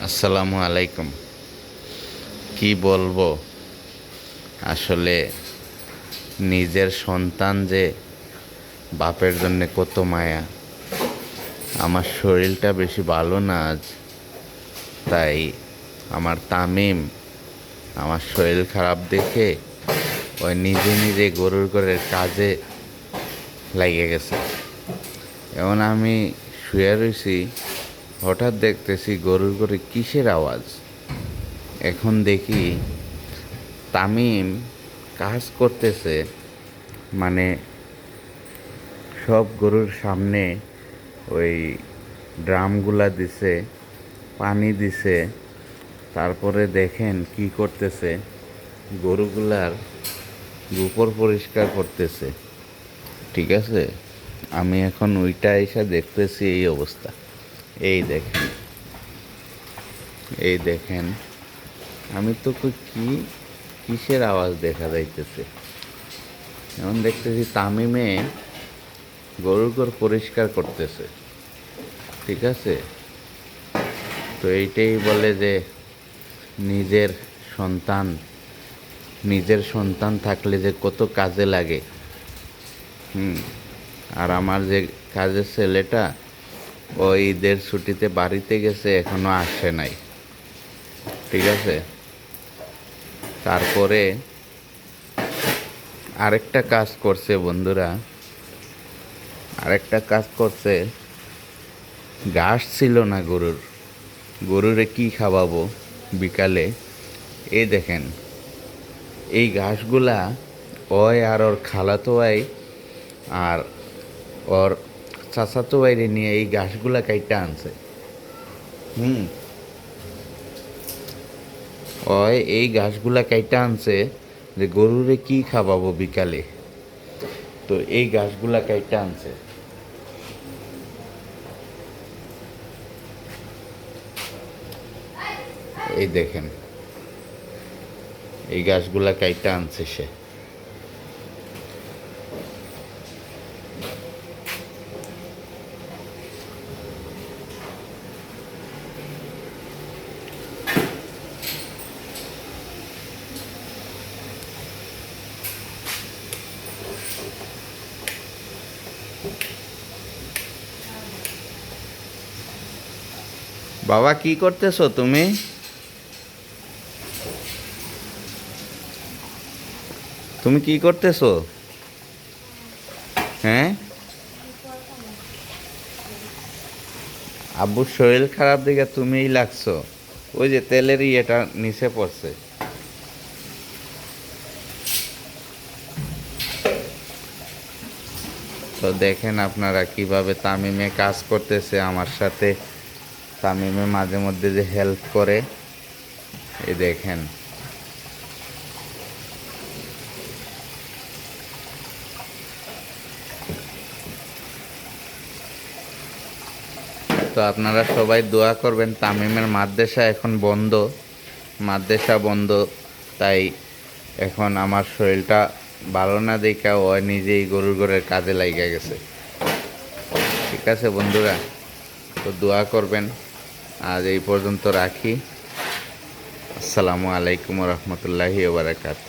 আসসালামু আলাইকুম। কি বলবো, আসলে নিজের সন্তান যে বাপের জন্য কত মায়া। আমার শরীরটা বেশি ভালো না আজ, তাই আমার তামিম আমার শরীর খারাপ দেখে ওই নিজে নিজে গরুর ঘরের কাজে লাগিয়ে গেছে। এখন আমি শুয়ে রয়েছি, হঠাৎ দেখতেছি গরুর ঘরে কিসের আওয়াজ। এখন দেখি তামিম কাজ করতেছে, মানে সব গরুর সামনে ওই ড্রামগুলা দিছে, পানি দিছে, তারপরে দেখেন কি করতেছে, গরুগুলার গোবর পরিষ্কার করতেছে। ঠিক আছে, আমি এখন ওইটা এসে দেখতেছি এই অবস্থা। এই দেখেন, এই দেখেন, আমি তো কিসের আওয়াজ দেখা যাইতেছে। এখন দেখতেছি তামিমে গরুর ঘর পরিষ্কার করতেছে। ঠিক আছে, তো এইটাই বলে যে নিজের সন্তান নিজের সন্তান থাকলে যে কত কাজে লাগে। আর আমার যে কাজের ছেলেটা ওই ঈদের ছুটিতে বাড়িতে গেছে, এখনো আসে নাই। ঠিক আছে, তারপরে আরেকটা কাজ করছে বন্ধুরা, আরেকটা কাজ করছে। ঘাস ছিল না গরুরে কি খাওয়াবো বিকালে। এই দেখেন, এই ঘাসগুলা ওই আর ওর খালাতো ভাই আর ওর চাচাতো ভাইরে নিয়ে এই ঘাসগুলা কাইটা আনছে। ওই এই ঘাসগুলা কাইটা আনছে যে গরুরে কি খাওয়াবো বিকালে, তো এই ঘাসগুলা কাইটা আনছে। এই দেখেন, এই গাছগুলা কাইটা আনছে সে। বাবা, কি করতেছো তুমি? তুমি কি করতেছো? হ্যাঁ, আব্বুর শরীর খারাপ দেখে তুমিই লাগছো। ওই যে তেলের ইয়েটা নিচে পড়ছে। তো দেখেন আপনারা কিভাবে তামিমে কাজ করতেছে আমার সাথে। তামিমে মাঝে মধ্যে যে হেল্প করে, এই দেখেন। তো আপনারা সবাই দোয়া করবেন। তামিমের মাদ্রাসা এখন বন্ধ, মাদ্রাসা বন্ধ, তাই এখন আমার শরীরটা ভালো না দেখা ও নিজেই গরুর ঘরের কাজে লাগিয়ে গেছে। ঠিক আছে বন্ধুরা, তো দোয়া করবেন। আজ এই পর্যন্ত রাখি। আসসালামু আলাইকুম রহমতুল্লাহি ওয়া বারাকাতুহু।